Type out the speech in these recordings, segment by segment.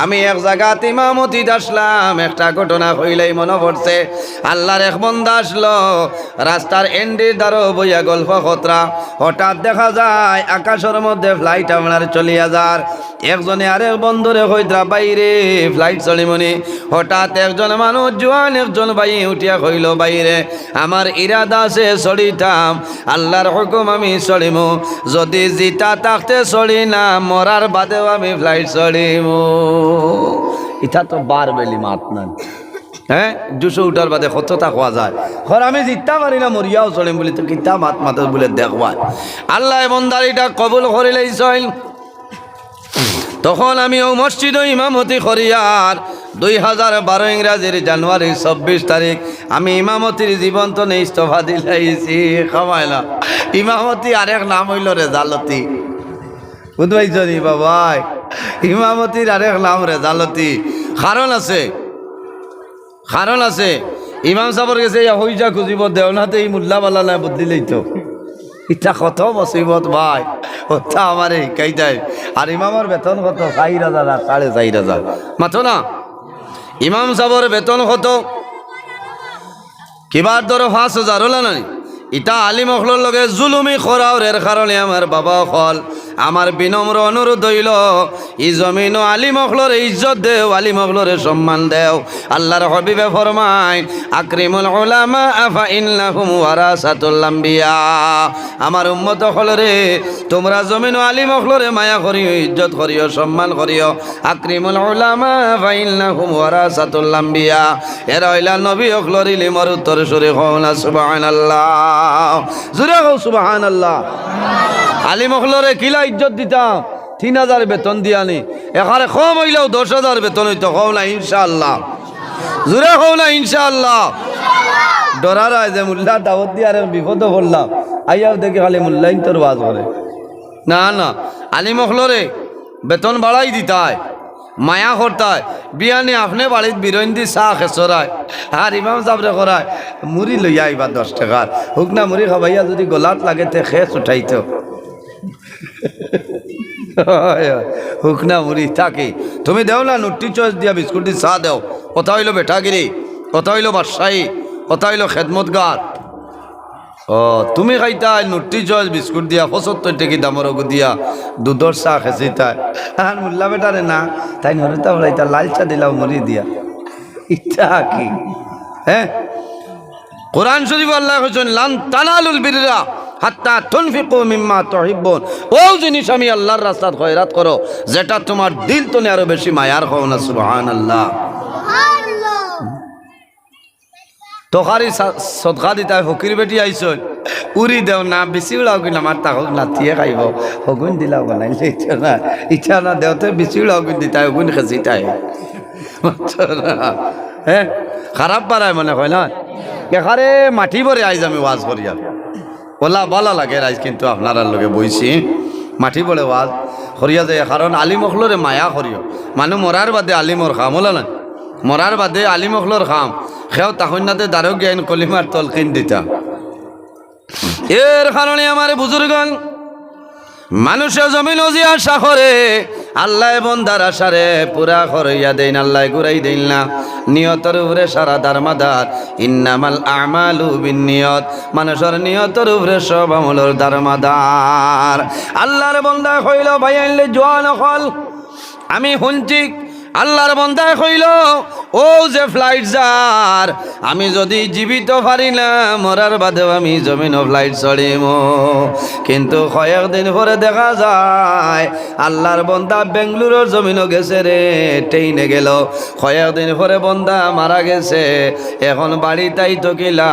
আমি এক জায়গাতে ইমামতিতে আসলাম, একটা ঘটনা হইলেই মনে পড়ছে। আল্লাহর এক বান্দা আসলো, রাস্তার এন্ডের দ্বারো বইয়া গল্প খতরা, হঠাৎ দেখা যায় আকাশের মধ্যে ফ্লাইট আপনার চলিয়া যার। একজনে আরেক বন্ধুরে হইদ্রা বাইরে ফ্লাইট চলিমনি। হঠাৎ একজন মানুষ জোয়ান একজন ভাই উঠিয়া কইল, বাইরে আমার ইরাদা আছে চলিতাম, আল্লাহর হুকুম আমি চলিমু, যদি জিতা থাকতে চলি না, মরার বাদেও আমি ফ্লাইট চলিমু। ইটা তো বার বেলি মাত নাই, হ্যাঁ 200 উঠার বাদে কতটা খোয়া যায়। হর আমি জিততে পারি না, মরিয়াও চলিম বলি তো কিতা মাত মাত বলে দেখবা। আল্লাহ বন্দারিটা কবুল করিলেইছেন। তখন আমি ও মসজিদে ইমামতি করিয়ার 2012 ইংরাজির জানুয়ারি 26 তারিখ আমি ইমামতির জীবন্ত নেই ইস্তফা দিলাইছি। খামাইলা ইমামতি আরেক নাম হইল রেজালতি, বুঝবাইছি বাবাই, ইমামতির আরেক নাম রেজালতি। কারণ আছে, কারণ আছে। ইমাম সাহেবের গেছে হইজা খুঁজিব দেওনাতে এই মুল্লাওয়ালা নাই বদলিলেই তো ইটা কত মুসিবত ভাই, ওটা আমার শিকাইতাই। আর ইমামের বেতন কত? 4,000 আর 4,500 মাত্র না। ইমাম সাহেবের বেতন কত? কিবার ধরো 5,000 হল না। ইটা আলিম অখলর লগে জুলুমি খরাওর, এর কারণে আমার বাবা হল আমার বিনম্র অনুরোধ হইল, ই জমিন আলিম অখলর ইজ্জত দেও, আলিম অখলরে সম্মান দেও। আল্লাহর হাবিবে ফরমায়, আকরিমুল উলামা আফা ইন্নাহুম ওয়ারাসাতুল আম্বিয়া। আমার উম্মত হলরে তোমরা জমিন আলিম অখলরে মায়া করিও, ইজ্জত করিও, সম্মান করিও। আকরিমুল উলামা আফা ইন্নাহুম ওয়ারাসাতুল আম্বিয়া। এরা হইলা নবী অখলর ইলমের উত্তর সুরে কওনা সুবহানাল্লাহ, জোরে কও সুবহানাল্লাহ। আলিম অখলরে কিলা ইজ্জত দিতাম, 3,000 বেতন দিয়ানি, এখানে কম হইলেও 10,000 বেতন হইতো। কও না ইনশাআল্লাহ, জোরে কও না ইনশাআল্লাহ। ডরার হয় যে মোল্লা দাওয়াত দিয়ে আর বিপদ পড়লাম, আইয়াও দেখি খালি মোল্লাইন তোর ওয়াজ করে। না না, আলিম অখলরে বেতন বাড়াই দিতায়, মায়া করতায়। বিয়ানি আপনি বাড়িত বিরইন দি চাহ খেচরায়, আর ইমাম সাবরে করায় মুড়ি লইয়া আইবা 10 টাকার, হুক না মুড়ি খাবাইয়া যদি গলাত লাগে তে খেস উঠাইত। হুক না মুড়ি থাকে, তুমি দেও না নুটি চয়েস দিয়া বিস্কুট দি চা দেও। কথা হইল বেটাগিরি, কথা হইল বাদশাহী, কথা হইল খেদমতগার। ও তুমি খাইতাই নুটি চয়েস বিস্কুট দিয়া 75 টাকা দামর দিয়া দুধর চা খেছিতাই। আর মোল্লা বেটারে না, তাই নরিতা বলাইতা লাল চা দিলাও মুড়ি দিয়া। ইচ্ছা কি? হ্যাঁ, কোরআন শরীফ আল্লাহ কইছেন, লান তানালুল বিররা হাত্তা তুনফিকু মিম্মা তুহিব্বুন। ও জিনিস আমি আল্লাহর রাস্তায় খয়রাত করো যেটা তোমার দিল তো আরো বেশি মায়ার। কও না সুবহানাল্লাহ। তোখারি সদকা দিতাই, ফকির বেটি আইসন উড়ি দেও না, বেশি উড়াও কিনা আমার তা হোক নাতিয়ে খাইব, হগুন দিলাও বানাইলে ইচ্ছা না, ইচ্ছা না দেওতে বেশি উড়াও কিন দিতাই, হগুন খেছিতাই। হ্যাঁ, খারাপ পারায় মনে হয় না। এখানে মাটি ভরে আইজ আমি ওয়াজ করিয়া বলা ভালো লাগে রাইজ, কিন্তু আপনার লগে বইছি মাটি ভরে ওয়াজ করিয়া যায়। কারণ আলিম অখলরে মায়া করিও, মানুষ মরার বাদে আলিমর খাম হলো না, মরার বাদে আলিম অখলর খাম সেও তাহনাতে দ্বারক জ্ঞান কলিমার তলকিন দিতা। এর কারণে আমার বুজুর্গণ মানুষের জমিন যে আশা করে, আল্লাহ বন্দার আশারে পুরা করাইয়া দেন, আল্লাহ ঘুরাই দেন না। নিয়তর উপরে সারা দারমাদার, ইন্নামাল আমালু বিন্নিয়ত, মানুষের নিয়তর উপরে সব আমলের দারমাদার। আল্লাহর বন্দা কইল, ভাই আনলে জোয়ান হল, আমি শুনছি আল্লাহর বন্দা কইল, ও যে ফ্লাইট যার, আমি যদি জীবিত পারি না, মরার বাদেও আমি জমিন ফ্লাইট চড়িম। কিন্তু কয়েকদিন পরে দেখা যায় আল্লাহর বন্দা বেঙ্গলুরুর জমিনও গেছে রে, ট্রেনে গেল। কয়েকদিন পরে বন্দা মারা গেছে, এখন বাড়িতেই তো কিলা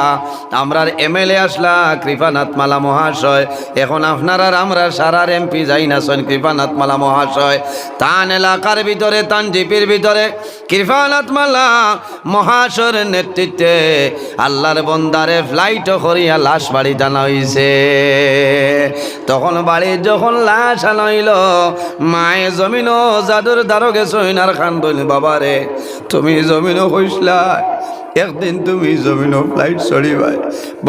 আমরার MLA আসলা কৃপানাথ মালা মহাশয়, এখন আপনার আর আমরা সারার MP যাই না সন কৃপানাথ মালা মহাশয়। তান এলাকার ভিতরে, তান জিপির ভিতরে কৃপানাথ মালা মহাশয়ের নেতৃত্বে আল্লাহর বন্দারে ফ্লাইট করিয়া লাশ বাড়ি টানা হইছে। তখন বাড়ি যখন লাশ আনাইল, মায়ে জমিনও জাদুর দ্বারো গেছো আর খান বলি, বাবারে তুমি জমিনও হইসলা, একদিন তুমি জমিনও ফ্লাইট চড়িবাই।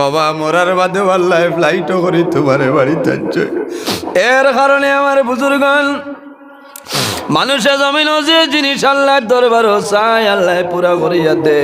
বাবা মরার বাদে আল্লাহ ফ্লাইটও করি তোমারে বাড়ি যাচ্ছে। এর কারণে আমার বুজুর্গণ মানুষে জমিন যে জিনিস আল্লাহর দরবার চাই আল্লাহ পুরা করিয়া দে